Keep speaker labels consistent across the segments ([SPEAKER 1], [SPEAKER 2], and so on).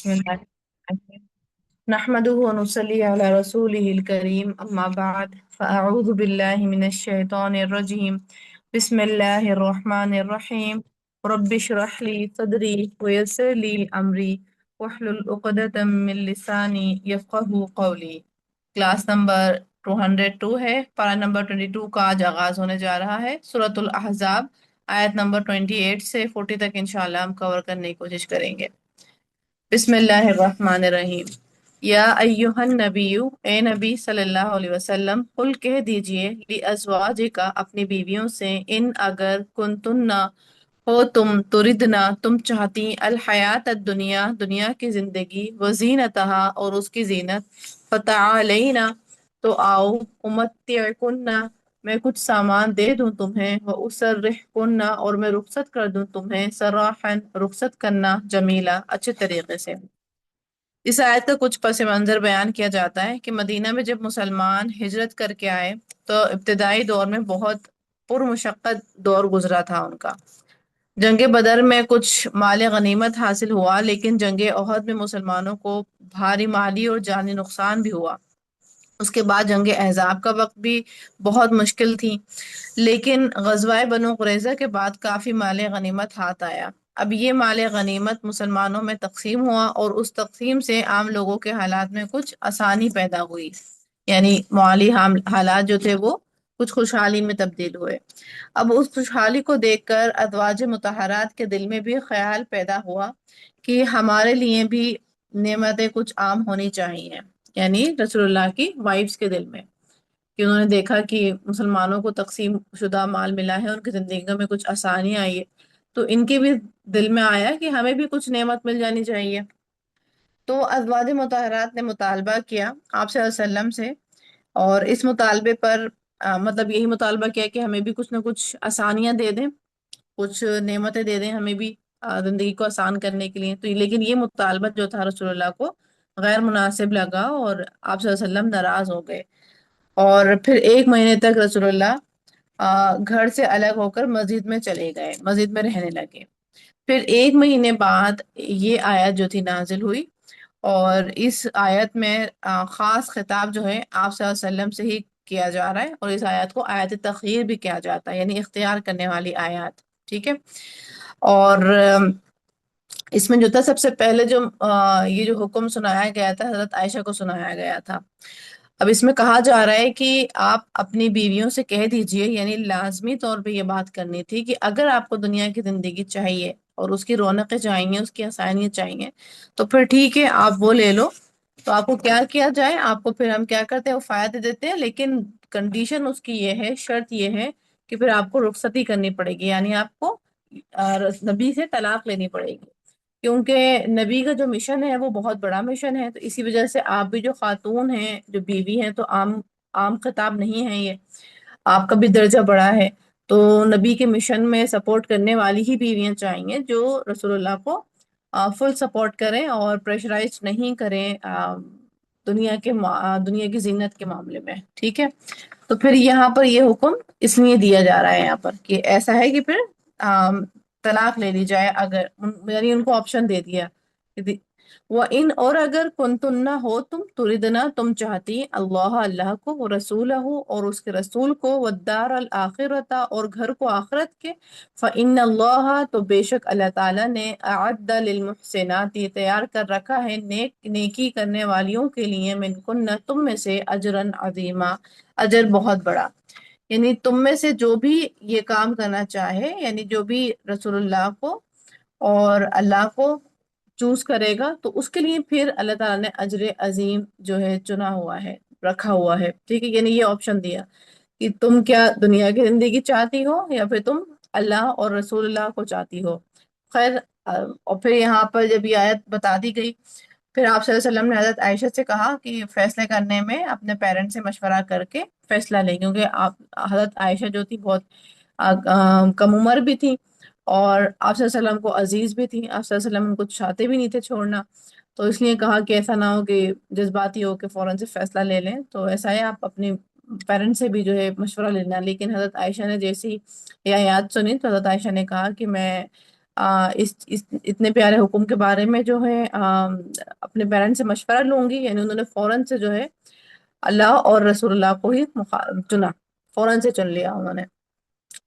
[SPEAKER 1] بسم الله نحمده ونصلي على رسوله الكريم أما بعد فأعوذ بالله من الشيطان الرجيم بسم الله الرحمن الرحيم رب اشرح لي صدري ويسر لي أمري واحلل عقدة من لساني يفقه قولي کلاس نمبر 202 ہے، پارا نمبر 22 کا آج آغاز ہونے جا رہا ہے۔ سورۃ الاحزاب آیت نمبر 28 سے 40 تک انشاءاللہ ہم کور کرنے کی کوشش کریں گے۔ بسم اللہ الرحمن الرحیم۔ یا ایہا النبی، اے نبی صلی اللہ علیہ وسلم، قل کہہ دیجئے لازواجکا اپنی بیویوں سے، ان اگر کنتن ہو تم، تردنا تم چاہتی، الحیات الدنیا دنیا کی زندگی، وزینتہا اور اس کی زینت، فتعالینا تو آؤ، امتعکن میں کچھ سامان دے دوں تمہیں، واسرحکن اور میں رخصت کر دوں تمہیں، سراحا رخصت کرنا، جمیلہ اچھے طریقے سے۔ اس آیت کا کچھ پس منظر بیان کیا جاتا ہے کہ مدینہ میں جب مسلمان ہجرت کر کے آئے تو ابتدائی دور میں بہت پرمشقت دور گزرا تھا ان کا۔ جنگ بدر میں کچھ مال غنیمت حاصل ہوا، لیکن جنگ احد میں مسلمانوں کو بھاری مالی اور جانی نقصان بھی ہوا۔ اس کے بعد جنگ احزاب کا وقت بھی بہت مشکل تھی، لیکن غزوہ بنو قریظہ کے بعد کافی مال غنیمت ہاتھ آیا۔ اب یہ مال غنیمت مسلمانوں میں تقسیم ہوا اور اس تقسیم سے عام لوگوں کے حالات میں کچھ آسانی پیدا ہوئی، یعنی مالی حالات جو تھے وہ کچھ خوشحالی میں تبدیل ہوئے۔ اب اس خوشحالی کو دیکھ کر ازواج مطہرات کے دل میں بھی خیال پیدا ہوا کہ ہمارے لیے بھی نعمتیں کچھ عام ہونی چاہیے، یعنی رسول اللہ کی وائفز کے دل میں، کہ انہوں نے دیکھا کہ مسلمانوں کو تقسیم شدہ مال ملا ہے، ان کی زندگیوں میں کچھ آسانی آئی ہے، تو ان کے بھی دل میں آیا کہ ہمیں بھی کچھ نعمت مل جانی چاہیے۔ تو ازواج مطہرات نے مطالبہ کیا آپ صلی اللہ علیہ وسلم سے، اور اس مطالبے پر مطلب یہی مطالبہ کیا کہ ہمیں بھی کچھ نہ کچھ آسانیاں دے دیں، کچھ نعمتیں دے دیں ہمیں بھی زندگی کو آسان کرنے کے لیے۔ تو لیکن یہ مطالبہ جو تھا رسول اللہ کو غیر مناسب لگا اور آپ صلی اللہ علیہ وسلم ناراض ہو گئے، اور پھر 1 مہینے تک رسول اللہ گھر سے الگ ہو کر مسجد میں چلے گئے، مسجد میں رہنے لگے۔ پھر 1 مہینے بعد یہ آیت جو تھی نازل ہوئی، اور اس آیت میں خاص خطاب جو ہے آپ صلی اللہ علیہ وسلم سے ہی کیا جا رہا ہے، اور اس آیت کو آیت تخیر بھی کیا جاتا ہے، یعنی اختیار کرنے والی آیات، ٹھیک ہے۔ اور اس میں جو تھا سب سے پہلے جو یہ جو حکم سنایا گیا تھا حضرت عائشہ کو سنایا گیا تھا۔ اب اس میں کہا جا رہا ہے کہ آپ اپنی بیویوں سے کہہ دیجئے، یعنی لازمی طور پہ یہ بات کرنی تھی کہ اگر آپ کو دنیا کی زندگی چاہیے اور اس کی رونقیں چاہیے، اس کی آسانیاں چاہیے، تو پھر ٹھیک ہے آپ وہ لے لو۔ تو آپ کو کیا کیا جائے، آپ کو پھر ہم کیا کرتے ہیں، وہ فائدے دیتے ہیں، لیکن کنڈیشن اس کی یہ ہے، شرط یہ ہے کہ پھر آپ کو رخصتی کرنی پڑے گی، یعنی آپ کو نبی سے طلاق لینی پڑے گی، کیونکہ نبی کا جو مشن ہے وہ بہت بڑا مشن ہے۔ تو اسی وجہ سے آپ بھی جو خاتون ہیں، جو بیوی ہیں، تو عام خطاب نہیں ہے، یہ آپ کا بھی درجہ بڑا ہے۔ تو نبی کے مشن میں سپورٹ کرنے والی ہی بیویاں چاہیے جو رسول اللہ کو فل سپورٹ کریں اور پریشرائز نہیں کریں دنیا کی زینت کے معاملے میں، ٹھیک ہے۔ تو پھر یہاں پر یہ حکم اس لیے دیا جا رہا ہے یہاں پر کہ ایسا ہے کہ پھر طلاق لے لی جائے، اگر یعنی ان کو آپشن دے دیا۔ وَإِنْ اور اگر کنتن ہو تم، تردنا تم چاہتی، اللہ اللہ کو، ورسولہ اور اس کے رسول کو، والدار الآخرۃ اور گھر کو آخرت کے، فإن اللہ تو بے شک اللہ تعالیٰ نے، اعد للمحسنات تیار کر رکھا ہے نیکی کرنے والیوں کے لیے، منکن تم میں سے، اجرا عظیما اجر بہت بڑا۔ یعنی تم میں سے جو بھی یہ کام کرنا چاہے، یعنی جو بھی رسول اللہ کو اور اللہ کو چوز کرے گا، تو اس کے لیے پھر اللہ تعالیٰ نے اجر عظیم جو ہے چنا ہوا ہے، رکھا ہوا ہے، ٹھیک ہے۔ یعنی یہ آپشن دیا کہ تم کیا دنیا کی زندگی چاہتی ہو یا پھر تم اللہ اور رسول اللہ کو چاہتی ہو۔ خیر، اور پھر یہاں پر جب یہ آیت بتا دی گئی، پھر آپ صلی اللہ علیہ وسلم نے حضرت عائشہ سے کہا کہ فیصلے کرنے میں اپنے پیرنٹ سے مشورہ کر کے فیصلہ لیں، کیونکہ حضرت عائشہ جو تھی بہت کم عمر بھی تھی، اور آپ صلی اللہ علیہ وسلم کو عزیز بھی تھی، آپ صلی اللہ علیہ وسلم ان کو چاہتے بھی نہیں تھے چھوڑنا، تو اس لیے کہا کہ ایسا نہ ہو کہ جذباتی ہو کہ فوراً سے فیصلہ لے لیں، تو ایسا ہے آپ اپنے پیرنٹ سے بھی جو ہے مشورہ لینا۔ لیکن حضرت عائشہ نے جیسی یہ آیات سنی تو حضرت عائشہ نے کہا کہ میں اتنے پیارے حکم کے بارے میں جو ہے اپنے پیرنٹس سے مشورہ لوں گی، یعنی انہوں نے فوراً سے جو ہے اللہ اور رسول اللہ کو ہی چنا، فوراً سے چن لیا انہوں نے۔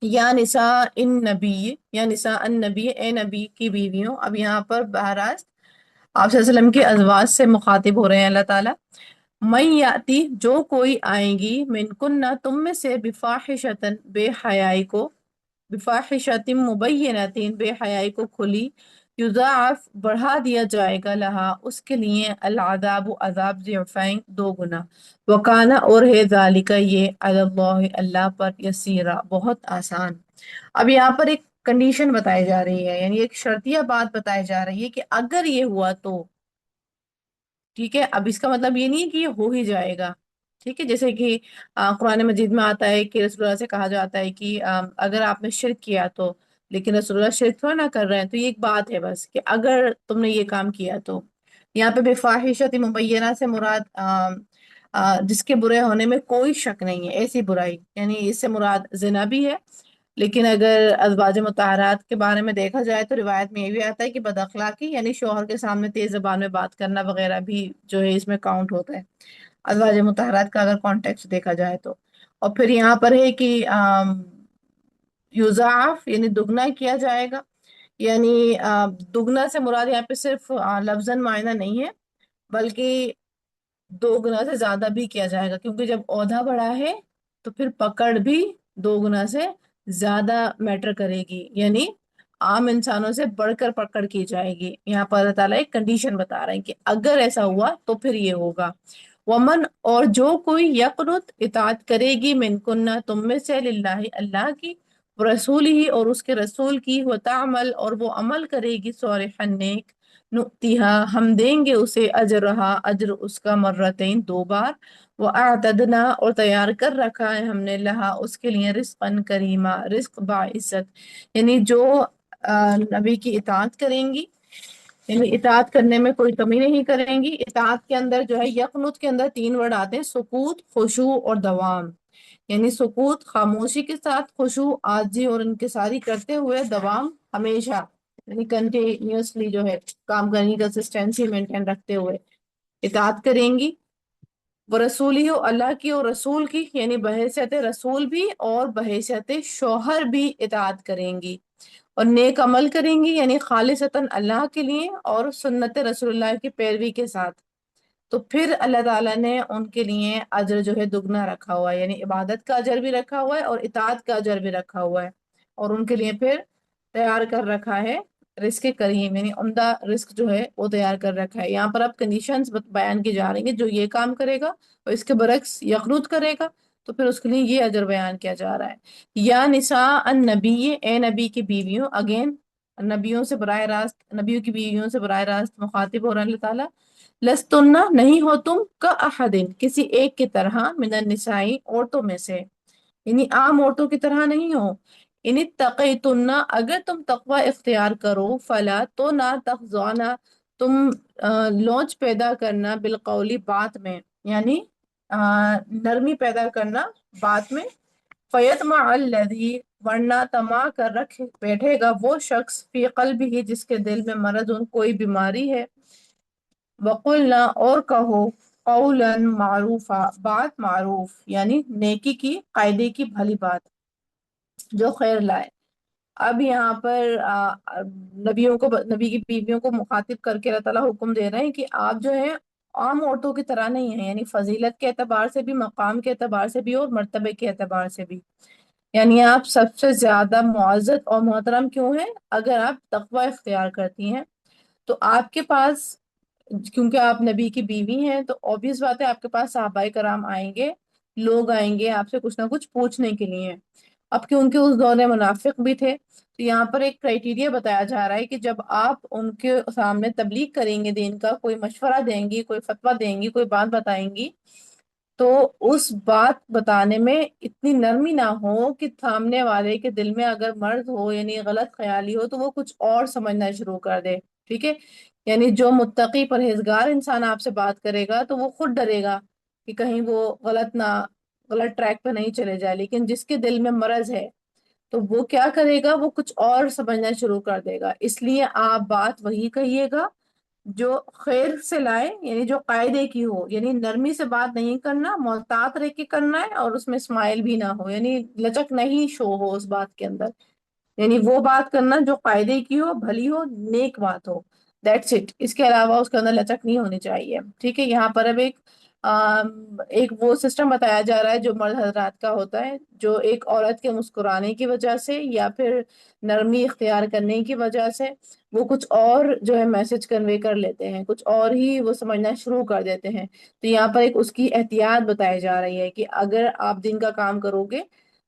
[SPEAKER 1] یا نساء ان نبی، یا نساء ان نبی، اے نبی کی بیویوں۔ اب یہاں پر بہرحال آپ صلی اللہ علیہ وسلم کی ازواج سے مخاطب ہو رہے ہیں اللہ تعالیٰ۔ من یاتی، جو کوئی آئیں گی، من کننا، تم میں سے، بفاحشتن، بے حیائی کو، بفاحشت مبینۃ، بے حیائی کو کھلی، یضاعف، بڑھا دیا جائے گا، لہا، اس کے لیے، العذاب، عذاب، ضعفین، دو گنا، وکانا، اور ہے، ذالک، یہ، علی اللہ، اللہ پر، یسیرا، بہت آسان۔ اب یہاں پر ایک کنڈیشن بتائی جا رہی ہے، یعنی ایک شرطیہ بات بتائی جا رہی ہے کہ اگر یہ ہوا تو، ٹھیک ہے۔ اب اس کا مطلب یہ نہیں ہے کہ یہ ہو ہی جائے گا، ٹھیک ہے، جیسے کہ قرآن مجید میں آتا ہے کہ رسول اللہ سے کہا جاتا ہے کہ اگر آپ نے شرک کیا تو، لیکن رسول اللہ شرک تھوڑا نہ کر رہے ہیں، تو یہ ایک بات ہے بس کہ اگر تم نے یہ کام کیا تو۔ یہاں پہ بفاحشت مبینہ سے مراد جس کے برے ہونے میں کوئی شک نہیں ہے، ایسی برائی، یعنی اس سے مراد زنا بھی ہے، لیکن اگر ازواج مطہرات کے بارے میں دیکھا جائے تو روایت میں یہ بھی آتا ہے کہ بد اخلاقی، یعنی شوہر کے سامنے تیز زبان میں بات کرنا وغیرہ بھی جو ہے اس میں کاؤنٹ ہوتا ہے، ازواج مطہرات کا اگر کانٹیکس دیکھا جائے تو۔ اور پھر یہاں پر ہے کہ یضاعف، یعنی دگنا کیا جائے گا، یعنی دگنا سے مراد یہاں پہ صرف لفظاً معنی نہیں ہے، بلکہ دو گنا سے زیادہ بھی کیا جائے گا، کیونکہ جب عہدہ بڑا ہے تو پھر پکڑ بھی دو گنا سے زیادہ میٹر کرے گی، یعنی عام انسانوں سے بڑھ کر پکڑ کی جائے گی۔ یہاں پر اللہ تعالیٰ ایک کنڈیشن بتا رہے ہیں کہ اگر ایسا ہوا تو پھر یہ ہوگا۔ ومن، اور جو کوئی، یقنت، اطاعت کرے گی، من کننا، تم میں سے، للہ، اللہ کی، رسول ہی، اور اس کے رسول کی، وتعمل، اور وہ عمل کرے گی، صالحا، نیک، نؤتیہا، ہم دیں گے اسے، اجرہا، اجر اس کا، مرتین، دو بار، وَأَعْتَدْنَا، اور تیار کر رکھا ہے ہم نے، لہا، اس کے لیے، رزقاً کریما، رزق باعزت، یعنی جو نبی کی اطاعت کریں گی، یعنی اطاعت کرنے میں کوئی کمی نہیں کریں گی۔ اطاعت کے اندر جو ہے یقنت کے اندر تین ورڈ آتے ہیں، سکوت، خشوع اور دوام، یعنی سکوت خاموشی کے ساتھ، خشوع عاجزی اور انکساری کرتے ہوئے، دوام ہمیشہ، یعنی کنٹینیوسلی جو ہے کام کرنے کی کنسسٹنسی مینٹین رکھتے ہوئے اطاعت کریں گی۔ وہ رسول ہی، اللہ کی اور رسول کی، یعنی بحیثیت رسول بھی اور بحیثیت شوہر بھی اطاعت کریں گی، اور نیک عمل کریں گی، یعنی خالصتاً اللہ کے لیے اور سنت رسول اللہ کی پیروی کے ساتھ، تو پھر اللہ تعالیٰ نے ان کے لیے اجر جو ہے دگنا رکھا ہوا ہے، یعنی عبادت کا اجر بھی رکھا ہوا ہے اور اطاعت کا اجر بھی رکھا ہوا ہے، اور ان کے لیے پھر تیار کر رکھا ہے رزق کریم، یعنی عمدہ رزق جو ہے وہ تیار کر رکھا ہے۔ یہاں پر اب کنڈیشنز بیان کی جا رہی ہیں، جو یہ کام کرے گا اور اس کے برعکس یقنوت کرے گا تو پھر اس کے لیے یہ اجر بیان کیا جا رہا ہے۔ یا نساء النبی، اے نبی کی بیویوں، اگین نبیوں سے براہ راست، نبیوں کی بیویوں سے براہ راست مخاطب ہو رہا ہے اللہ تعالیٰ۔ لستن، نہیں ہو تم، کا احدن، کسی ایک کی طرح، من النساء، عورتوں میں سے، یعنی عام عورتوں کی طرح نہیں ہو۔ ان اتقیتن، اگر تم تقوی اختیار کرو، فلا، تو نہ، تخضعن، تم لونچ پیدا کرنا، بالقولی، بات میں، یعنی نرمی پیدا کرنا بات میں، فیطمع الذی، ورنہ طمع کر رکھ بیٹھے گا وہ شخص، فی قلبہ، جس کے دل میں مرض، کوئی بیماری ہے، وقلنا، اور کہو، قولا معروفا، بات معروف، یعنی نیکی کی، قاعدے کی، بھلی بات جو خیر لائے۔ اب یہاں پر نبیوں کو، نبی کی بیویوں کو مخاطب کر کے اللہ تعالیٰ حکم دے رہے ہیں کہ آپ جو ہے عام عورتوں کی طرح نہیں ہیں، یعنی فضیلت کے اعتبار سے بھی، مقام کے اعتبار سے بھی، اور مرتبے کے اعتبار سے بھی، یعنی آپ سب سے زیادہ معزز اور محترم کیوں ہیں؟ اگر آپ تقوی اختیار کرتی ہیں تو آپ کے پاس، کیونکہ آپ نبی کی بیوی ہیں، تو obvious بات ہے آپ کے پاس صحابہ کرام آئیں گے، لوگ آئیں گے آپ سے کچھ نہ کچھ پوچھنے کے لیے۔ اب کیونکہ اس دور میں منافق بھی تھے تو یہاں پر ایک کرائٹیریا بتایا جا رہا ہے کہ جب آپ ان کے سامنے تبلیغ کریں گے دین کا، کوئی مشورہ دیں گی، کوئی فتویٰ دیں گی، کوئی بات بتائیں گی، تو اس بات بتانے میں اتنی نرمی نہ ہو کہ سامنے والے کے دل میں اگر مرض ہو، یعنی غلط خیالی ہو، تو وہ کچھ اور سمجھنا شروع کر دے، ٹھیک ہے۔ یعنی جو متقی پرہیزگار انسان آپ سے بات کرے گا تو وہ خود ڈرے گا کہ کہیں وہ غلط ٹریک پہ نہیں چلے جائے، لیکن جس کے دل میں مرض ہے تو وہ کیا کرے گا، وہ کچھ اور سمجھنا شروع کر دے گا. اس لیے آپ بات وہی کہیے گا جو خیر سے لائے، یعنی جو قاعدے کی ہو. یعنی نرمی سے بات نہیں کرنا، محتاط رہ کے کرنا ہے، اور اس میں اسمائل بھی نہ ہو، یعنی لچک نہیں شو ہو اس بات کے اندر. یعنی وہ بات کرنا جو قاعدے کی ہو، بھلی ہو، نیک بات ہو. That's it. اس کے علاوہ اس کے اندر لچک نہیں ہونی چاہیے. ٹھیک ہے. یہاں پر اب ایک وہ سسٹم بتایا جا رہا ہے جو مرد حضرات کا ہوتا ہے، جو ایک عورت کے مسکرانے کی وجہ سے یا پھر نرمی اختیار کرنے کی وجہ سے وہ کچھ اور جو ہے میسج کنوے کر لیتے ہیں، کچھ اور ہی وہ سمجھنا شروع کر دیتے ہیں. تو یہاں پر ایک اس کی احتیاط بتائی جا رہی ہے کہ اگر آپ دن کا کام کرو گے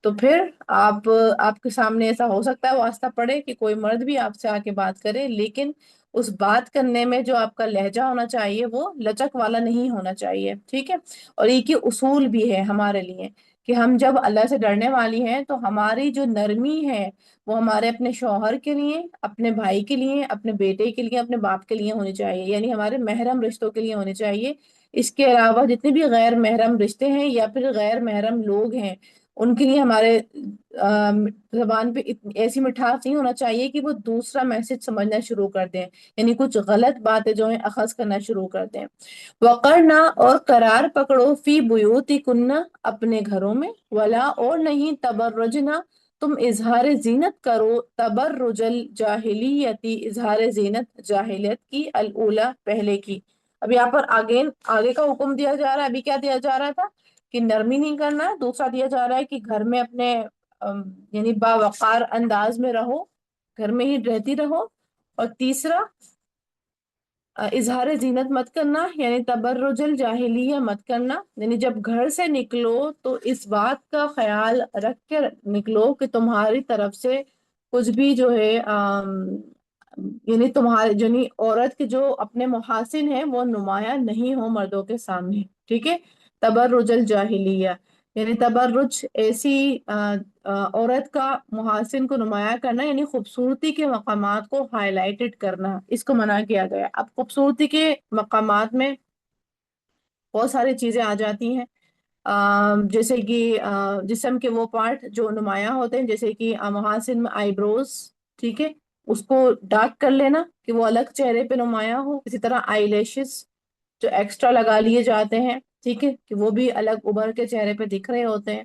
[SPEAKER 1] تو پھر آپ کے سامنے ایسا ہو سکتا ہے واسطہ پڑے کہ کوئی مرد بھی آپ سے آ کے بات کرے، لیکن اس بات کرنے میں جو آپ کا لہجہ ہونا چاہیے وہ لچک والا نہیں ہونا چاہیے. ٹھیک ہے. اور ایک ہی اصول بھی ہے ہمارے لیے کہ ہم جب اللہ سے ڈرنے والی ہیں تو ہماری جو نرمی ہے وہ ہمارے اپنے شوہر کے لیے، اپنے بھائی کے لیے، اپنے بیٹے کے لیے، اپنے باپ کے لیے ہونی چاہیے، یعنی ہمارے محرم رشتوں کے لیے ہونی چاہیے. اس کے علاوہ جتنے بھی غیر محرم رشتے ہیں یا پھر غیر محرم لوگ ہیں ان کے لیے ہمارے زبان پہ ایسی مٹھاس نہیں ہونا چاہیے کہ وہ دوسرا میسج سمجھنا شروع کر دیں، یعنی کچھ غلط باتیں جو ہیں اخذ کرنا شروع کر دیں. وقرنا اور قرار پکڑو فی بیوتی کننا اپنے گھروں میں، ولا اور نہیں تبرجنا تم اظہار زینت کرو، تبرج الجاہلیتی اظہار زینت جاہلیت کی، الاولا پہلے کی. اب یہاں پر آگے کا حکم دیا جا رہا ہے. ابھی کیا دیا جا رہا تھا کہ نرمی نہیں کرنا ہے. دوسرا دیا جا رہا ہے کہ گھر میں اپنے یعنی باوقار انداز میں رہو، گھر میں ہی رہتی رہو. اور تیسرا اظہار زینت مت کرنا، یعنی تبرج الجاہلیہ مت کرنا. یعنی جب گھر سے نکلو تو اس بات کا خیال رکھ کے نکلو کہ تمہاری طرف سے کچھ بھی جو ہے یعنی تمہارے یعنی عورت کے جو اپنے محاسن ہیں وہ نمایاں نہیں ہو مردوں کے سامنے. ٹھیک ہے. تبرج الجاہلیہ یعنی تبرج ایسی عورت کا محاسن کو نمایاں کرنا، یعنی خوبصورتی کے مقامات کو ہائی لائٹڈ کرنا، اس کو منع کیا گیا. اب خوبصورتی کے مقامات میں بہت ساری چیزیں آ جاتی ہیں، جیسے کہ جسم کے وہ پارٹ جو نمایاں ہوتے ہیں، جیسے کہ محاسن میں آئی بروز. ٹھیک ہے. اس کو ڈارک کر لینا کہ وہ الگ چہرے پہ نمایاں ہو. اسی طرح آئی لیشز جو ایکسٹرا لگا لیے جاتے ہیں، ٹھیک ہے، کہ وہ بھی الگ ابھر کے چہرے پہ دکھ رہے ہوتے ہیں.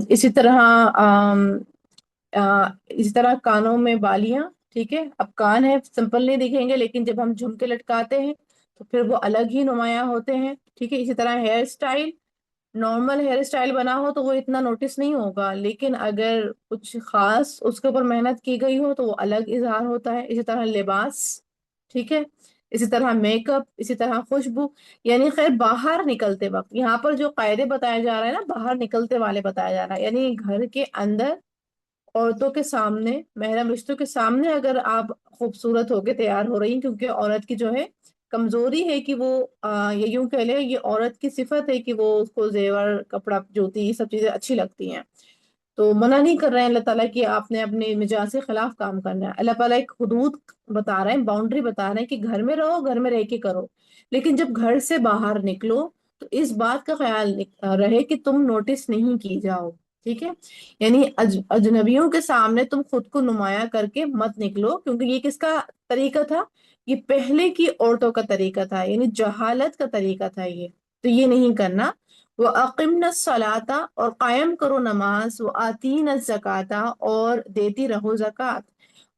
[SPEAKER 1] اسی طرح اسی طرح کانوں میں بالیاں. ٹھیک ہے. اب کان ہے سمپل نہیں دکھیں گے، لیکن جب ہم جھمکے لٹکاتے ہیں تو پھر وہ الگ ہی نمایاں ہوتے ہیں. ٹھیک ہے. اسی طرح hair style, normal hair style بنا ہو تو وہ اتنا نوٹس نہیں ہوگا، لیکن اگر کچھ خاص اس کے اوپر محنت کی گئی ہو تو وہ الگ اظہار ہوتا ہے. اسی طرح لباس. ٹھیک ہے. اسی طرح میک اپ، اسی طرح خوشبو. یعنی خیر باہر نکلتے وقت یہاں پر جو قاعدے بتائے جا رہے ہیں نا، باہر نکلتے والے بتایا جا رہا ہے، یعنی گھر کے اندر عورتوں کے سامنے، محرم رشتوں کے سامنے اگر آپ خوبصورت ہو کے تیار ہو رہی ہیں، کیونکہ عورت کی جو ہے کمزوری ہے کہ وہ یہ یوں کہہ لیں، یہ عورت کی صفت ہے کہ وہ اس کو زیور، کپڑا، جوتی، یہ سب چیزیں اچھی لگتی ہیں. تو منع نہیں کر رہے ہیں اللہ تعالیٰ کہ آپ نے اپنے مزاج کے خلاف کام کرنا ہے. اللہ تعالیٰ ایک حدود بتا رہے ہیں، باؤنڈری بتا رہے ہیں کہ گھر میں رہو، گھر میں رہ کے کرو، لیکن جب گھر سے باہر نکلو تو اس بات کا خیال رہے کہ تم نوٹس نہیں کی جاؤ. ٹھیک ہے. یعنی اجنبیوں کے سامنے تم خود کو نمایاں کر کے مت نکلو، کیونکہ یہ کس کا طریقہ تھا؟ یہ پہلے کی عورتوں کا طریقہ تھا، یعنی جہالت کا طریقہ تھا یہ. تو یہ نہیں کرنا. وَأَقِمْنَا الصَّلَاةَ اور قائم کرو نماز، وَآتِينَا الزَّكَاةَ اور دیتی رہو زکوٰۃ،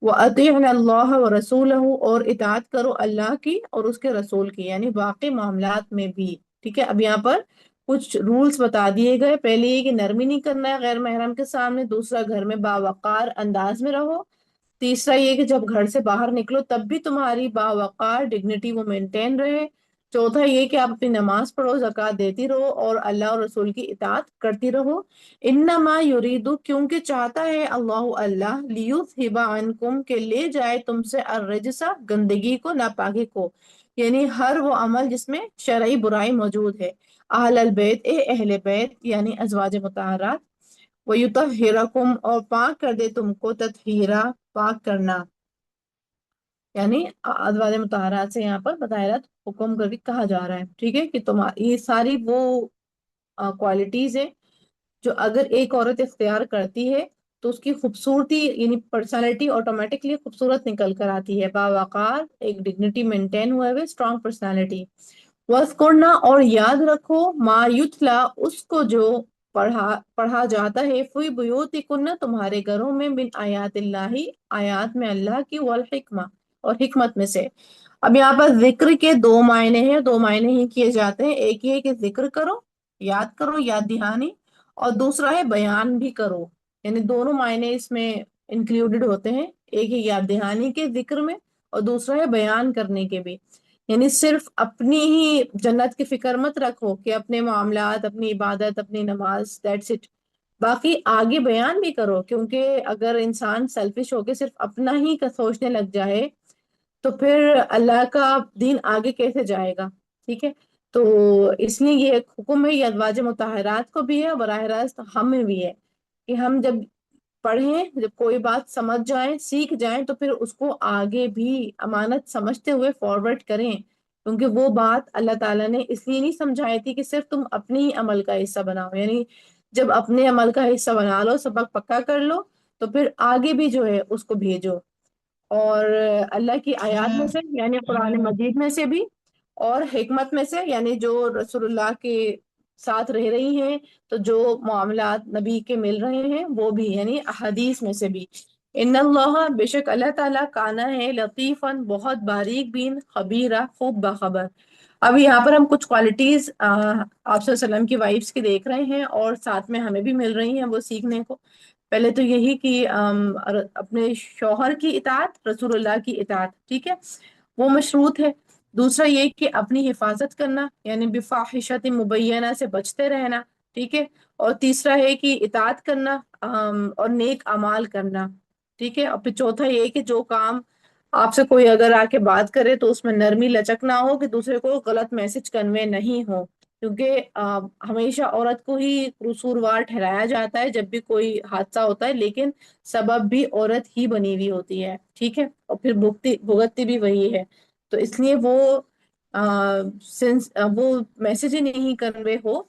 [SPEAKER 1] وَأَطِيعْنَا اللَّهَ وَرَسُولَهُ اور اطاعت کرو اللہ کی اور اس کے رسول کی، یعنی باقی معاملات میں بھی. ٹھیک ہے. اب یہاں پر کچھ رولز بتا دیے گئے. پہلے یہ کہ نرمی نہیں کرنا ہے غیر محرم کے سامنے. دوسرا گھر میں باوقار انداز میں رہو. تیسرا یہ کہ جب گھر سے باہر نکلو تب بھی تمہاری باوقار ڈگنیٹی وہ مینٹین رہے. چوتھا یہ کہ آپ اپنی نماز پڑھو، زکوٰۃ دیتی رہو اور اللہ اور رسول کی اطاعت کرتی رہو. انما یریدو کیونکہ چاہتا ہے اللہ لیذھب عنکم کہ لے جائے تم سے الرجس گندگی کو، ناپاکی کو، یعنی ہر وہ عمل جس میں شرعی برائی موجود ہے. اہل البیت اہل بیت یعنی ازواج مطہرات. وَيُطَهِّرَكُمْ اور پاک کر دے تم کو، تطہیرا پاک کرنا، یعنی ازواج مطہرات سے یہاں پر بطہرت حکم کر کے کہا جا رہا ہے. ٹھیک ہے. کہ تم یہ ساری وہ کوالٹیز ہیں جو اگر ایک عورت اختیار کرتی ہے تو اس کی خوبصورتی یعنی پرسنالٹی آٹومیٹکلی خوبصورت نکل کر آتی ہے، باوقار، ایک ڈگنیٹی مینٹین ہوئے ہوئے اسٹرانگ پرسنالٹی۔ وَاذْكُرْنَا، اور یاد رکھو، ما یتلا، اس کو جو پڑھا جاتا ہے، فی بیوتکن، تمہارے گھروں میں، من آیات اللہ، آیات میں اللہ کی، والحکمہ، اور حکمت میں سے۔ اب یہاں پر ذکر کے دو معنی ہیں، دو معنی ہی کیے جاتے ہیں، ایک یہ ہے کہ ذکر کرو، یاد کرو، یاد دہانی، اور دوسرا ہے بیان بھی کرو، یعنی دونوں معنی اس میں انکلوڈڈ ہوتے ہیں، ایک ہے یاد دہانی کے ذکر میں، اور دوسرا ہے بیان کرنے کے بھی۔ یعنی صرف اپنی ہی جنت کی فکر مت رکھو کہ اپنے معاملات، اپنی عبادت، اپنی نماز، دیٹس اٹ، باقی آگے بیان بھی کرو، کیونکہ اگر انسان سیلفش ہو کے صرف اپنا ہی کا سوچنے لگ جائے تو پھر اللہ کا دین آگے کیسے جائے گا؟ ٹھیک ہے، تو اس لیے یہ ایک حکم ہے، یہ ازواج مطہرات کو بھی ہے، اور براہ راست ہمیں بھی ہے کہ ہم جب پڑھیں، جب کوئی بات سمجھ جائیں، سیکھ جائیں، تو پھر اس کو آگے بھی امانت سمجھتے ہوئے فارورڈ کریں، کیونکہ وہ بات اللہ تعالیٰ نے اس لیے نہیں سمجھائی تھی کہ صرف تم اپنی ہی عمل کا حصہ بناؤ، یعنی جب اپنے عمل کا حصہ بنا لو، سبق پکا کر لو، تو پھر آگے بھی جو ہے اس کو بھیجو۔ اور اللہ کی آیات میں سے یعنی قرآن مجید میں سے بھی، اور حکمت میں سے یعنی جو رسول اللہ کے ساتھ رہ رہی ہیں تو جو معاملات نبی کے مل رہے ہیں وہ بھی، یعنی احادیث میں سے بھی۔ ان اللہ، بے شک اللہ تعالیٰ، کانا ہے، لطیفاً، بہت باریک بین، خبیرہ، خوب باخبر۔ اب یہاں پر ہم کچھ کوالٹیز آپ صلی اللہ علیہ وسلم کی وائفس کی دیکھ رہے ہیں، اور ساتھ میں ہمیں بھی مل رہی ہیں وہ سیکھنے کو۔ پہلے تو یہی کہ اپنے شوہر کی اطاعت، رسول اللہ کی اطاعت، ٹھیک ہے، وہ مشروط ہے۔ دوسرا یہ کہ اپنی حفاظت کرنا، یعنی بفاحشت مبینہ سے بچتے رہنا، ٹھیک ہے، اور تیسرا ہے کہ اطاعت کرنا اور نیک اعمال کرنا، ٹھیک ہے، اور پھر چوتھا یہ کہ جو کام آپ سے کوئی اگر آ کے بات کرے تو اس میں نرمی لچک نہ ہو، کہ دوسرے کو غلط میسج کنوے نہیں ہو، کیونکہ ہمیشہ عورت کو ہی قصوروار ٹھہرایا جاتا ہے جب بھی کوئی حادثہ ہوتا ہے، لیکن سبب بھی عورت ہی بنی ہوئی ہوتی ہے، ٹھیک ہے، اور پھر بھگتتی بھی وہی ہے، تو اس لیے وہ میسج ہی نہیں کنوے ہو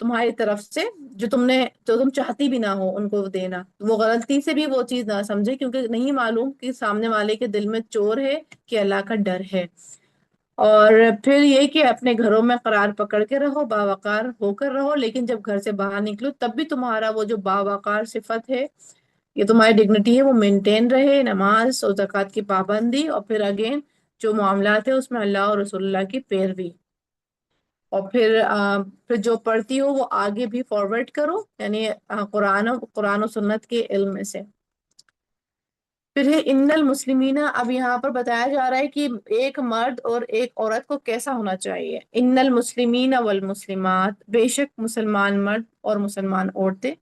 [SPEAKER 1] تمہاری طرف سے جو تم چاہتی بھی نہ ہو ان کو دینا، وہ غلطی سے بھی وہ چیز نہ سمجھے، کیونکہ نہیں معلوم کہ سامنے والے کے دل میں چور ہے کہ اللہ کا ڈر ہے۔ اور پھر یہ کہ اپنے گھروں میں قرار پکڑ کے رہو، باوقار ہو کر رہو، لیکن جب گھر سے باہر نکلو تب بھی تمہارا وہ جو باوقار صفت ہے، یہ تمہاری ڈگنیٹی ہے، وہ مینٹین رہے، نماز اور زکوٰۃ کی پابندی، اور پھر اگین جو معاملات ہے اس میں اللہ اور رسول اللہ کی پیروی، اور پھر جو پڑھتی ہو وہ آگے بھی فارورڈ کرو، یعنی قرآن و سنت کے علم میں سے۔ پھر ہے ان المسلمین، اب یہاں پر بتایا جا رہا ہے کہ ایک مرد اور ایک عورت کو کیسا ہونا چاہیے۔ ان المسلمین والمسلمات، بے شک مسلمان مرد اور مسلمان عورتیں،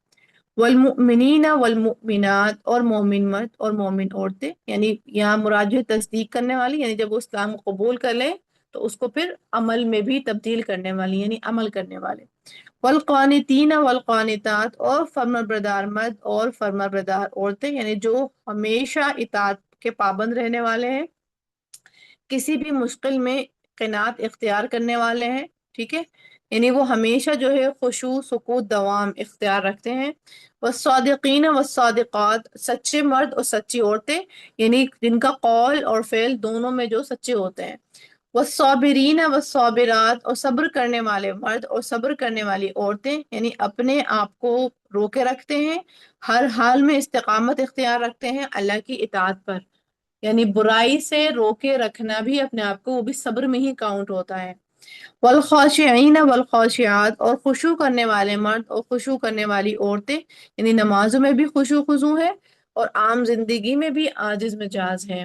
[SPEAKER 1] والمؤمنین والمؤمنات، اور مومن مرد اور مومن عورتیں، یعنی یہاں مراد جو ہے تصدیق کرنے والی، یعنی جب وہ اسلام کو قبول کر لیں تو اس کو پھر عمل میں بھی تبدیل کرنے والی، یعنی عمل کرنے والے۔ والقانتین والقانتات، اور فرمانبردار مرد اور فرمانبردار عورتیں، یعنی جو ہمیشہ اطاعت کے پابند رہنے والے ہیں، کسی بھی مشکل میں قناعت اختیار کرنے والے ہیں، ٹھیک ہے، یعنی وہ ہمیشہ جو ہے خشوع، سکوت، دوام اختیار رکھتے ہیں۔ والصادقین والصادقات، سچے مرد اور سچی عورتیں، یعنی جن کا قول اور فعل دونوں میں جو سچے ہوتے ہیں۔ والصابرین والصابرات، اور صبر کرنے والے مرد اور صبر کرنے والی عورتیں، یعنی اپنے آپ کو روکے رکھتے ہیں، ہر حال میں استقامت اختیار رکھتے ہیں اللہ کی اطاعت پر، یعنی برائی سے روکے رکھنا بھی اپنے آپ کو، وہ بھی صبر میں ہی کاؤنٹ ہوتا ہے۔ والخاشعین والخاشعات، اور خشوع کرنے والے مرد اور خشوع کرنے والی عورتیں، یعنی نمازوں میں بھی خشوع خضوع ہے اور عام زندگی میں بھی عاجز مجاز ہے۔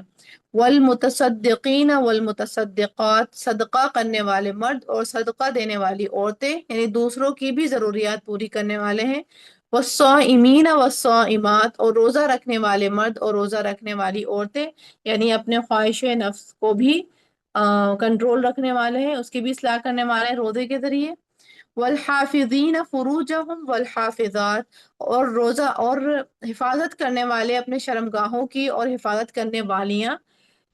[SPEAKER 1] والمتصدقین والمتصدقات، صدقہ کرنے والے مرد اور صدقہ دینے والی عورتیں، یعنی دوسروں کی بھی ضروریات پوری کرنے والے ہیں۔ والصائمین والصائمات، اور روزہ رکھنے والے مرد اور روزہ رکھنے والی عورتیں، یعنی اپنے خواہش نفس کو بھی کنٹرول رکھنے والے ہیں، اس کی بھی اصلاح کرنے والے ہیں روزے کے ذریعے۔ والحافظین فروجہم والحافظات، اور روزہ اور حفاظت کرنے والے اپنے شرمگاہوں کی، اور حفاظت کرنے والیاں،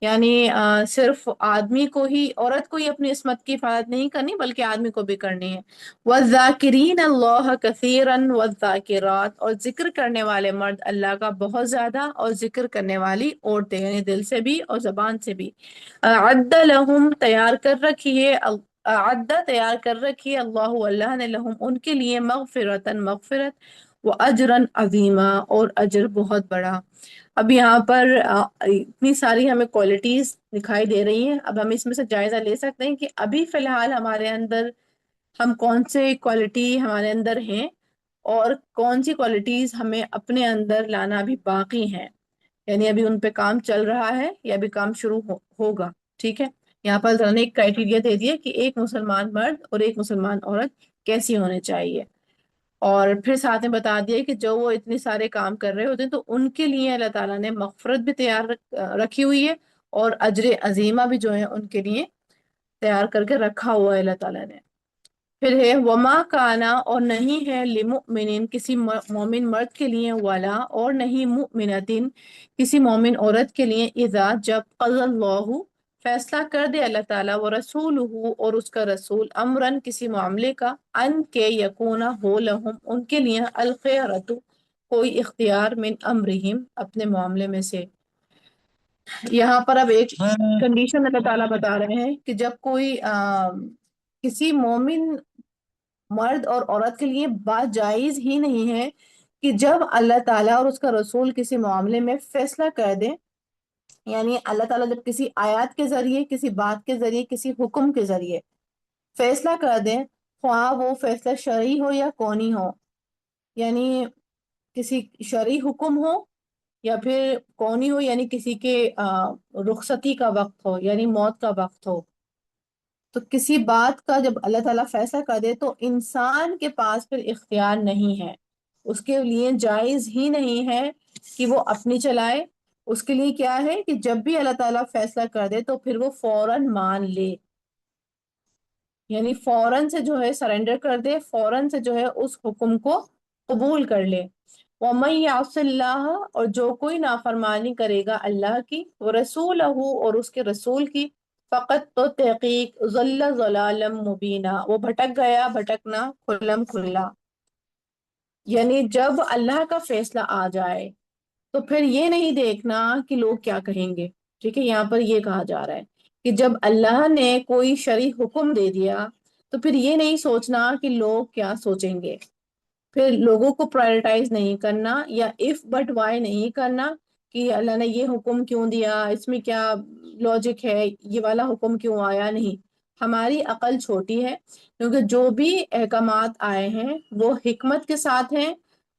[SPEAKER 1] یعنی صرف آدمی کو ہی، عورت کو ہی اپنی عصمت کی حفاظت نہیں کرنی بلکہ آدمی کو بھی کرنی ہے۔ وَالذَّاكِرِينَ اللَّهَ كَثِيرًا وَالذَّاكِرَاتِ، اور ذکر کرنے والے مرد اللہ کا بہت زیادہ، اور ذکر کرنے والی عورتیں یعنی دل سے بھی اور زبان سے بھی۔ اعد لہم، تیار کر رکھی ہے، اعد تیار کر رکھی ہے، اللہ نے لہم ان کے لیے، مغفرتاً مغفرت، و اجرا عظیما، اور اجر بہت بڑا۔ اب یہاں پر اتنی ساری ہمیں کوالٹیز دکھائی دے رہی ہیں، اب ہم اس میں سے جائزہ لے سکتے ہیں کہ ابھی فی الحال ہمارے اندر ہم کون سے کوالٹی ہمارے اندر ہیں، اور کون سی کوالٹیز ہمیں اپنے اندر لانا بھی باقی ہیں، یعنی ابھی ان پہ کام چل رہا ہے یا ابھی کام شروع ہوگا۔ ٹھیک ہے، یہاں پر ذرا نے ایک کرائٹیریا دے دیا کہ ایک مسلمان مرد اور ایک مسلمان عورت کیسی ہونے چاہیے، اور پھر ساتھ میں بتا دیا کہ جو وہ اتنے سارے کام کر رہے ہوتے ہیں تو ان کے لیے اللہ تعالیٰ نے مغفرت بھی تیار رکھی ہوئی ہے، اور اجر عظیمہ بھی جو ہے ان کے لیے تیار کر کے رکھا ہوا ہے اللہ تعالیٰ نے۔ پھر ہے وما کانا، اور نہیں ہے، لمؤمن کسی مومن مرد کے لیے، ولا اور نہیں، مؤمنتن کسی مومن عورت کے لیے، اذا جب، قضى اللہ فیصلہ کر دے اللہ تعالیٰ، ورسولہ اور اس کا رسول، امرن کسی معاملے کا، ان کے یکونا ہو لہم ان کے لیے، الخیرۃ کوئی اختیار، من امرہم اپنے معاملے میں سے۔ یہاں پر اب ایک کنڈیشن اللہ تعالیٰ بتا رہے ہیں کہ جب کوئی کسی مومن مرد اور عورت کے لیے بات جائز ہی نہیں ہے کہ جب اللہ تعالیٰ اور اس کا رسول کسی معاملے میں فیصلہ کر دیں، یعنی اللہ تعالیٰ جب کسی آیات کے ذریعے، کسی بات کے ذریعے، کسی حکم کے ذریعے فیصلہ کر دیں، خواہ وہ فیصلہ شرعی ہو یا کونی ہو، یعنی کسی شرعی حکم ہو یا پھر کونی ہو، یعنی کسی کے رخصتی کا وقت ہو، یعنی موت کا وقت ہو، تو کسی بات کا جب اللہ تعالیٰ فیصلہ کر دے تو انسان کے پاس پھر اختیار نہیں ہے، اس کے لیے جائز ہی نہیں ہے کہ وہ اپنی چلائے۔ اس کے لیے کیا ہے کہ جب بھی اللہ تعالیٰ فیصلہ کر دے تو پھر وہ فوراً مان لے، یعنی فوراً سے جو ہے سرنڈر کر دے، فوراً سے جو ہے اس حکم کو قبول کر لے۔ وَمَن يَعْصِ اللَّهَ، اور جو کوئی نافرمانی کرے گا اللہ کی، وَرَسُولَهُ اور اس کے رسول کی، فقط تو تحقیق، ضل ضلالا مبینہ وہ بھٹک گیا بھٹکنا کھلم کھلا، یعنی جب اللہ کا فیصلہ آ جائے تو پھر یہ نہیں دیکھنا کہ لوگ کیا کہیں گے۔ ٹھیک ہے، یہاں پر یہ کہا جا رہا ہے کہ جب اللہ نے کوئی شرعی حکم دے دیا تو پھر یہ نہیں سوچنا کہ لوگ کیا سوچیں گے، پھر لوگوں کو پرائرٹائز نہیں کرنا، یا اف بٹ وائی نہیں کرنا کہ اللہ نے یہ حکم کیوں دیا، اس میں کیا لاجک ہے، یہ والا حکم کیوں آیا، نہیں۔ ہماری عقل چھوٹی ہے، کیونکہ جو بھی احکامات آئے ہیں وہ حکمت کے ساتھ ہیں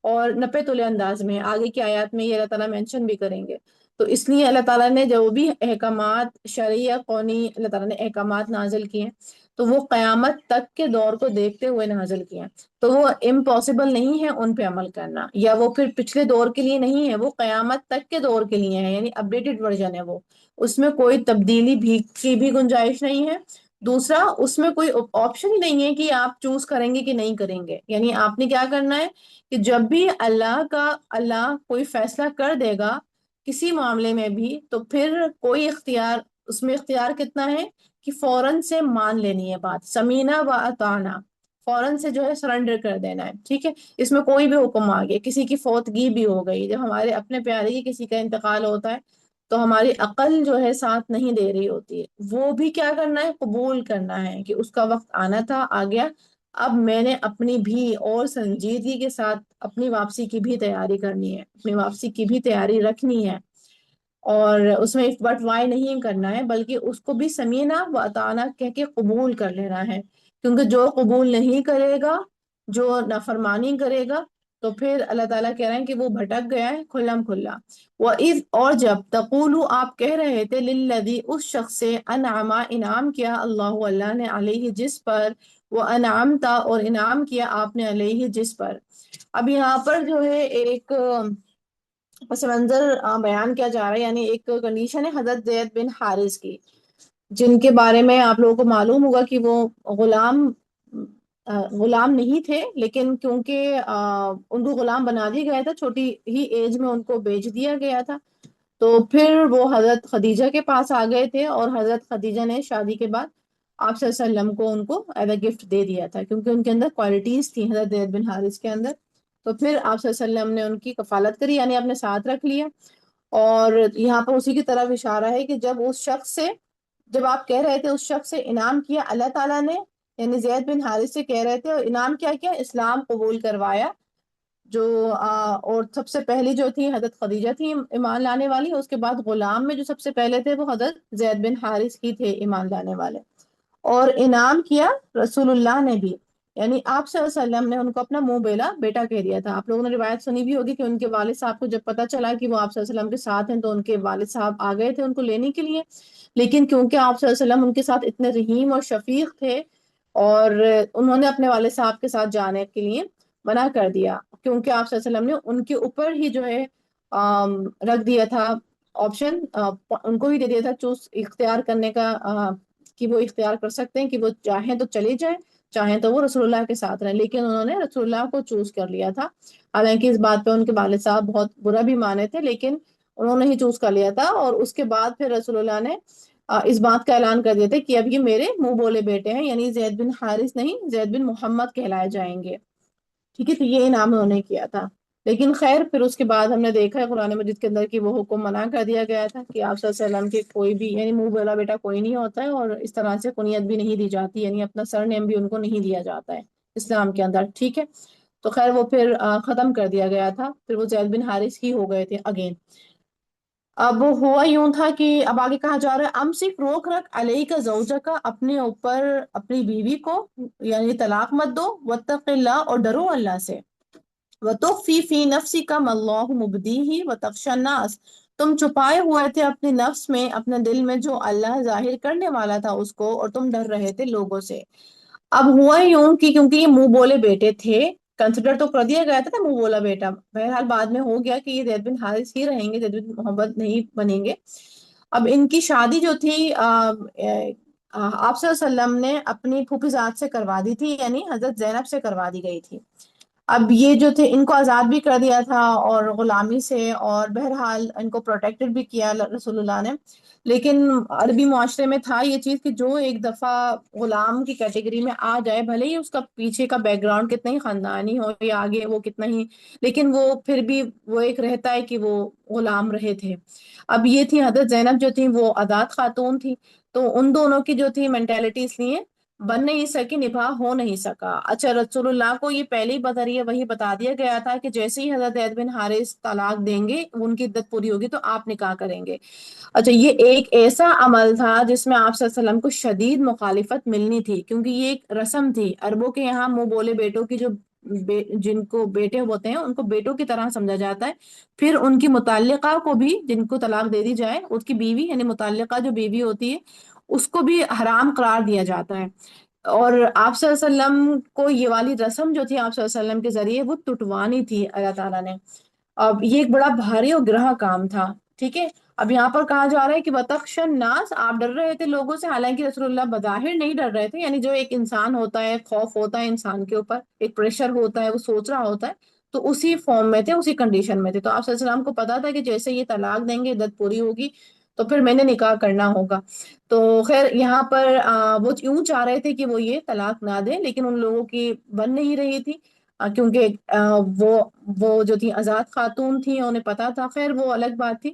[SPEAKER 1] اور نپے تلے انداز میں، آگے کی آیات میں یہ اللہ تعالیٰ مینشن بھی کریں گے، تو اس لیے اللہ تعالیٰ نے جو بھی احکامات شرعی یا قونی اللہ تعالیٰ نے احکامات نازل کیے ہیں تو وہ قیامت تک کے دور کو دیکھتے ہوئے نازل کیے ہیں، تو وہ امپاسبل نہیں ہے ان پہ عمل کرنا، یا وہ پھر پچھلے دور کے لیے نہیں ہے، وہ قیامت تک کے دور کے لیے ہے، یعنی اپڈیٹڈ ورژن ہے وہ، اس میں کوئی تبدیلی بھی کی بھی گنجائش نہیں ہے۔ دوسرا، اس میں کوئی آپشن ہی نہیں ہے کہ آپ چوز کریں گے کہ نہیں کریں گے، یعنی آپ نے کیا کرنا ہے کہ جب بھی اللہ کوئی فیصلہ کر دے گا کسی معاملے میں بھی تو پھر کوئی اختیار، اس میں اختیار کتنا ہے کہ فوراً سے مان لینی ہے بات، سمینا و اطاعنا، فوراً سے جو ہے سرنڈر کر دینا ہے۔ ٹھیک ہے، اس میں کوئی بھی حکم آ گیا، کسی کی فوتگی بھی ہو گئی، جب ہمارے اپنے پیارے کی کسی کا انتقال ہوتا ہے تو ہماری عقل جو ہے ساتھ نہیں دے رہی ہوتی ہے، وہ بھی کیا کرنا ہے، قبول کرنا ہے کہ اس کا وقت آنا تھا، آ گیا، اب میں نے اپنی بھی اور سنجیدگی کے ساتھ اپنی واپسی کی بھی تیاری کرنی ہے، اپنی واپسی کی بھی تیاری رکھنی ہے، اور اس میں اف بٹ وائی نہیں کرنا ہے، بلکہ اس کو بھی سمینا و اطاعنا کہہ کے قبول کر لینا ہے، کیونکہ جو قبول نہیں کرے گا، جو نافرمانی کرے گا، تو پھر اللہ تعالیٰ کہہ رہے ہیں کہ وہ بھٹک گیا ہے کھلم کھلا۔ وَإِذْ اور جب تقولو آپ کہہ رہے تھے، للذی اس شخص سے، انعم انعام کیا اللہ نے، علیہ جس پر، وہ انعمتا اور انعام کیا آپ نے، علیہ جس پر۔ اب یہاں پر جو ہے ایک پس منظر بیان کیا جا رہا ہے، یعنی ایک کنڈیشن ہے حضرت زید بن حارث کی، جن کے بارے میں آپ لوگوں کو معلوم ہوگا کہ وہ غلام نہیں تھے، لیکن کیونکہ ان کو غلام بنا دیا گیا تھا، چھوٹی ہی ایج میں ان کو بیچ دیا گیا تھا، تو پھر وہ حضرت خدیجہ کے پاس آ گئے تھے، اور حضرت خدیجہ نے شادی کے بعد آپ صلی اللہ علیہ وسلم کو ان کو ایز اے گفٹ دے دیا تھا، کیونکہ ان کے اندر کوالٹیز تھیں حضرت زید بن حارث کے اندر۔ تو پھر آپ صلی اللہ علیہ وسلم نے ان کی کفالت کری، یعنی اپنے ساتھ رکھ لیا۔ اور یہاں پر اسی کی طرف اشارہ ہے کہ جب اس شخص سے، جب آپ کہہ رہے تھے اس شخص سے انعام کیا اللہ تعالیٰ نے، یعنی زید بن حارث سے کہہ رہے تھے، اور انعام کیا کیا؟ اسلام قبول کروایا۔ جو اور سب سے پہلی جو تھی حضرت خدیجہ تھی ایمان لانے والی، اس کے بعد غلام میں جو سب سے پہلے تھے وہ حضرت زید بن حارث ہی تھے ایمان لانے والے۔ اور انعام کیا رسول اللہ نے بھی، یعنی آپ صلی اللہ علیہ وسلم نے ان کو اپنا منہ بولا بیٹا کہہ دیا تھا۔ آپ لوگوں نے روایت سنی بھی ہوگی کہ ان کے والد صاحب کو جب پتا چلا کہ وہ آپ صلی اللہ علیہ وسلم کے ساتھ ہیں، تو ان کے والد صاحب آ گئے تھے ان کو لینے کے لیے، لیکن کیونکہ آپ صلی اللہ علیہ وسلم ان کے ساتھ اتنے رحیم اور شفیق تھے، اور انہوں نے اپنے والد صاحب کے ساتھ جانے کے لیے منع کر دیا، کیونکہ آپ صلی اللہ علیہ وسلم نے ان کے اوپر ہی جو ہے رکھ دیا تھا آپشن، ان کو ہی دے دیا تھا چوز اختیار کرنے کا، کہ وہ اختیار کر سکتے ہیں کہ وہ چاہیں تو چلے جائیں، چاہیں تو وہ رسول اللہ کے ساتھ رہیں، لیکن انہوں نے رسول اللہ کو چوز کر لیا تھا۔ حالانکہ اس بات پہ ان کے والد صاحب بہت برا بھی مانے تھے، لیکن انہوں نے ہی چوز کر لیا تھا۔ اور اس کے بعد پھر رسول اللہ نے اس بات کا اعلان کر دیا تھا کہ اب یہ میرے منہ بولے بیٹے ہیں، یعنی زید بن حارث نہیں، زید بن محمد کہلائے جائیں گے۔ ٹھیک ہے، تو یہ انعام انہوں نے کیا تھا۔ لیکن خیر پھر اس کے بعد ہم نے دیکھا ہے قرآن مجید کے اندر کہ وہ حکم منع کر دیا گیا تھا کہ آپ صلی اللہ علیہ وسلم کے کوئی بھی یعنی منہ بولا بیٹا کوئی نہیں ہوتا ہے، اور اس طرح سے کنیت بھی نہیں دی جاتی، یعنی اپنا سر نیم بھی ان کو نہیں دیا جاتا ہے اسلام کے اندر۔ ٹھیک ہے، تو خیر وہ پھر ختم کر دیا گیا تھا، پھر وہ زید بن حارث ہی ہو گئے تھے اگین۔ اب ہوا یوں تھا کہ اب آگے کہا جا رہا ہے امسک روک رکھ علیہ کا زوجہ کا اپنے اوپر اپنی بیوی کو، یعنی طلاق مت دو، واتق اللہ اور ڈرو اللہ سے، وَتُخْفِي فِي نَفْسِكَ مَا اللَّهُ مُبْدِيهِ وَتَخْشَى النَّاسَ، تم چھپائے ہوئے تھے اپنے نفس میں، اپنے دل میں جو اللہ ظاہر کرنے والا تھا اس کو، اور تم ڈر رہے تھے لوگوں سے۔ اب ہوا یوں کہ کیونکہ یہ منہ بولے بیٹے تھے، کنسیڈر تو کر دیا گیا تھا نا منہ بولا بیٹا، بہرحال بعد میں ہو گیا کہ یہ زید بن حارث ہی رہیں گے، زید بن محمد نہیں بنیں گے۔ اب ان کی شادی جو تھی آپ صلی اللہ علیہ وسلم نے اپنی پھوپھی ذات سے کروا دی تھی، یعنی حضرت زینب سے کروا دی گئی تھی۔ اب یہ جو تھے ان کو آزاد بھی کر دیا تھا اور غلامی سے، اور بہرحال ان کو پروٹیکٹڈ بھی کیا رسول اللہ نے، لیکن عربی معاشرے میں تھا یہ چیز کہ جو ایک دفعہ غلام کی کیٹیگری میں آ جائے، بھلے ہی اس کا پیچھے کا بیک گراؤنڈ کتنا ہی خاندانی ہو یا آگے وہ کتنا ہی، لیکن وہ پھر بھی وہ ایک رہتا ہے کہ وہ غلام رہے تھے۔ اب یہ تھی حضرت زینب جو تھی وہ آزاد خاتون تھی، تو ان دونوں کی جو تھی مینٹیلٹی اس لیے بن نہیں سکی، نباہ ہو نہیں سکا۔ اچھا رسول اللہ کو یہ پہلے ہی بذریعہ وہی بتا دیا گیا تھا کہ جیسے ہی حضرت زید بن حارث طلاق دیں گے، ان کی عدت پوری ہوگی تو آپ نکاح کریں گے۔ اچھا یہ ایک ایسا عمل تھا جس میں آپ صلی اللہ علیہ وسلم کو شدید مخالفت ملنی تھی، کیونکہ یہ ایک رسم تھی عربوں کے یہاں، منہ بولے بیٹوں کی جو جن کو بیٹے ہوتے ہیں ان کو بیٹوں کی طرح سمجھا جاتا ہے، پھر ان کی متعلقہ کو بھی جن کو طلاق دے دی جائے اس کی بیوی یعنی متعلقہ جو بیوی ہوتی ہے اس کو بھی حرام قرار دیا جاتا ہے۔ اور آپ صلی اللہ علیہ وسلم کو یہ والی رسم جو تھی آپ صلی اللہ علیہ وسلم کے ذریعے وہ ٹوٹوانی تھی اللہ تعالیٰ نے۔ اب یہ ایک بڑا بھاری اور گرہ کام تھا، ٹھیک ہے۔ اب یہاں پر کہا جا رہا ہے کہ وَتَخْشَى النَّاسَ، آپ ڈر رہے تھے لوگوں سے، حالانکہ رسول اللہ بظاہر نہیں ڈر رہے تھے، یعنی جو ایک انسان ہوتا ہے، خوف ہوتا ہے انسان کے اوپر، ایک پریشر ہوتا ہے، وہ سوچ رہا ہوتا ہے، تو اسی فارم میں تھے، اسی کنڈیشن میں تھے۔ تو آپ صلی اللہ علیہ وسلم کو پتا تھا کہ جیسے یہ طلاق دیں گے عدت پوری ہوگی تو پھر میں نے نکاح کرنا ہوگا۔ تو خیر یہاں پر وہ یوں چاہ رہے تھے کہ وہ یہ طلاق نہ دیں، لیکن ان لوگوں کی بن نہیں رہی تھی، کیونکہ وہ جو تھی آزاد خاتون تھی، انہیں پتا تھا، خیر وہ الگ بات تھی۔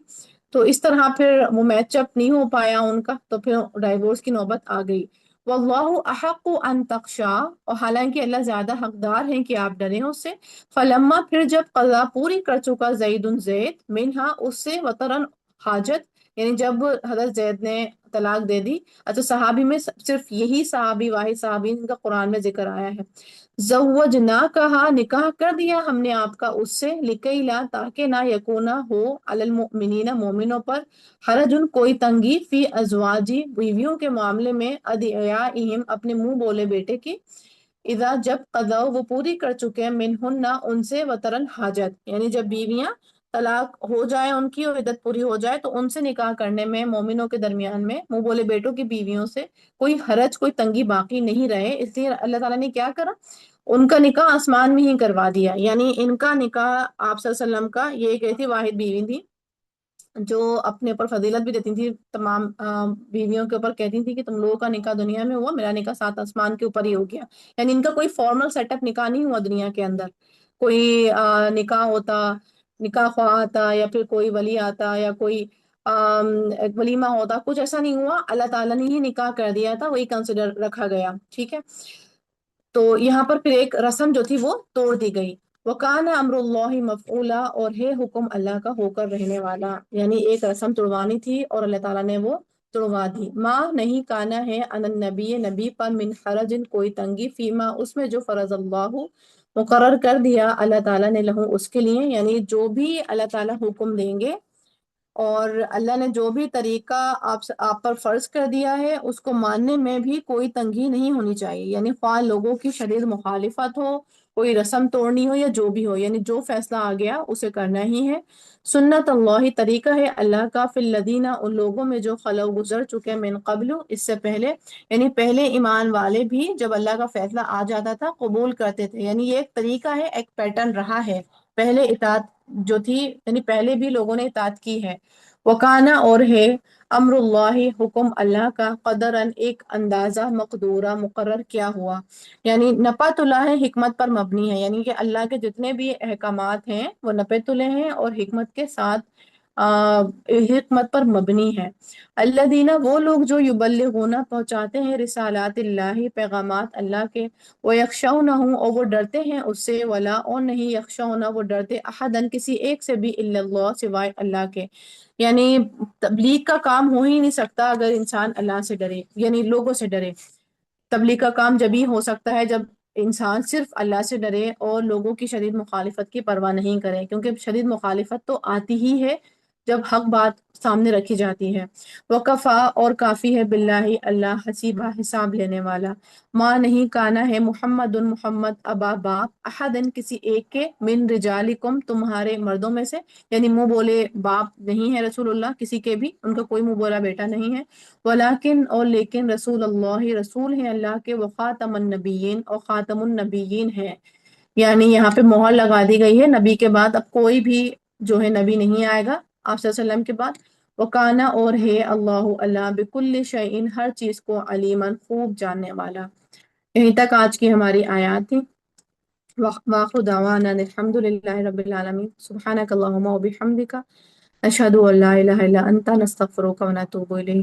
[SPEAKER 1] تو اس طرح پھر وہ میچ اپ نہیں ہو پایا ان کا، تو پھر ڈائیورس کی نوبت آ گئی۔ واللہ احق ان تخشا، اور حالانکہ اللہ زیادہ حقدار ہیں کہ آپ ڈریں اس سے۔ فلما، پھر جب قضا پوری کر چکا زید زید منہا اس سے، وطرن حاجت، یعنی جب حضرت زید نے طلاق دے دی۔ اچھا صحابی میں صرف یہی صحابی واحد صحابی ان کا قرآن میں ذکر آیا ہے۔ زوجنا کہا، نکاح کر دیا ہم نے آپ کا اس سے، لکی لا، تاکہ نہ یکونا ہو، علی المؤمنین، مومنوں پر، حرجن کوئی تنگی، فی ازواجی، بیویوں کے معاملے میں، ادعیائہم، اپنے منہ بولے بیٹے کی، اذا، جب قضاء، وہ پوری کر چکے، منہن، ان سے، وطرن حاجت، یعنی جب بیویاں طلاق ہو جائے ان کی اور عدت پوری ہو جائے تو ان سے نکاح کرنے میں مومنوں کے درمیان میں منہ بولے بیٹوں کی بیویوں سے کوئی حرج، کوئی تنگی باقی نہیں رہے، اس لیے اللہ تعالیٰ نے کیا کرا، ان کا نکاح آسمان میں ہی کروا دیا۔ یعنی ان کا نکاح آپ صلی اللہ علیہ وسلم کا، یہ ایک ایسی واحد بیوی تھی جو اپنے اوپر فضیلت بھی دیتی تھی تمام بیویوں کے اوپر، کہتی تھی کہ تم لوگوں کا نکاح دنیا میں ہوا، میرا نکاح سات آسمان کے اوپر ہی ہو گیا. یعنی ان کا کوئی فارمل سیٹ اپ نکاح نہیں ہوا دنیا کے اندر. کوئی نکاح ہوتا، نکاح خواہ آتا، یا پھر کوئی ولی آتا، یا کوئی ایک ولیمہ ہوتا، کچھ ایسا نہیں ہوا. اللہ تعالیٰ نے ہی نکاح کر دیا تھا، وہی کنسیڈر رکھا گیا. ٹھیک ہے. تو یہاں پر پھر ایک رسم جو تھی وہ توڑ دی گئی. وَكَانَ أَمْرُ اللَّهِ مَفْعُولًا، اور ہے حکم اللہ کا ہو کر رہنے والا. یعنی ایک رسم توڑوانی تھی اور اللہ تعالیٰ نے وہ توڑوا دی. ماں نہیں کانا ہے ان النبی، نبی پر من حرج کوئی تنگی، فیما اس میں جو فرض اللہ مقرر کر دیا اللہ تعالیٰ نے لہو اس کے لیے. یعنی جو بھی اللہ تعالیٰ حکم دیں گے اور اللہ نے جو بھی طریقہ آپ پر فرض کر دیا ہے، اس کو ماننے میں بھی کوئی تنگی نہیں ہونی چاہیے. یعنی خواہ لوگوں کی شدید مخالفت ہو، کوئی رسم توڑنی ہو، یا جو بھی ہو، یعنی جو فیصلہ آ گیا اسے کرنا ہی ہے. سنت اللہ، طریقہ ہے اللہ کا، فی الذین ان لوگوں میں جو خلو گزر چکے من قبل اس سے پہلے. یعنی پہلے ایمان والے بھی جب اللہ کا فیصلہ آ جاتا تھا قبول کرتے تھے. یعنی یہ ایک طریقہ ہے، ایک پیٹرن رہا ہے. پہلے اطاعت جو تھی، یعنی پہلے بھی لوگوں نے اطاعت کی ہے. وکانا اور ہے امر اللہ، حکم اللہ کا، قدرن ایک اندازہ، مقدورہ مقرر کیا ہوا. یعنی نپت اللہ ہے، حکمت پر مبنی ہے. یعنی کہ اللہ کے جتنے بھی احکامات ہیں وہ نپت اللہ ہیں اور حکمت کے ساتھ حکمت پر مبنی ہے. الذین وہ لوگ جو یبلغون پہنچاتے ہیں رسالات اللہ پیغامات اللہ کے، ویخشونہ اور وہ ڈرتے ہیں اس سے، ولا اور نہیں یخشون وہ ڈرتے احدن کسی ایک سے بھی الا اللہ سوائے اللہ کے. یعنی تبلیغ کا کام ہو ہی نہیں سکتا اگر انسان اللہ سے ڈرے، یعنی لوگوں سے ڈرے. تبلیغ کا کام جب ہی ہو سکتا ہے جب انسان صرف اللہ سے ڈرے اور لوگوں کی شدید مخالفت کی پرواہ نہیں کرے، کیونکہ شدید مخالفت تو آتی ہی ہے جب حق بات سامنے رکھی جاتی ہے. وکفا اور کافی ہے باللہ اللہ، حسیبہ حساب لینے والا. ماں نہیں کانا ہے محمد محمد ابا باپ احدن کسی ایک کے، من رجالکم تمہارے مردوں میں سے. یعنی منہ بولے باپ نہیں ہے رسول اللہ کسی کے بھی، ان کا کوئی منہ بولا بیٹا نہیں ہے. ولیکن اور لیکن رسول اللہ رسول ہیں اللہ کے، وخاتم النبیین اور خاتم النبیین ہے. یعنی یہاں پہ مہر لگا دی گئی ہے، نبی کے بعد اب کوئی بھی جو ہے نبی نہیں آئے گا آپ صلی اللہ علیہ وسلم کے بعد. وکانا اور ہے اللہ اللہ بکل شیء ہر چیز کو، علیمن خوب جاننے والا. یہیں تک آج کی ہماری آیات تھی. وآخر دعوانا الحمد للہ رب العالمین. سبحانک اللہم وبحمدک، نشہد ان لا الہ الا انت، نستغفرک ونتوب الیک.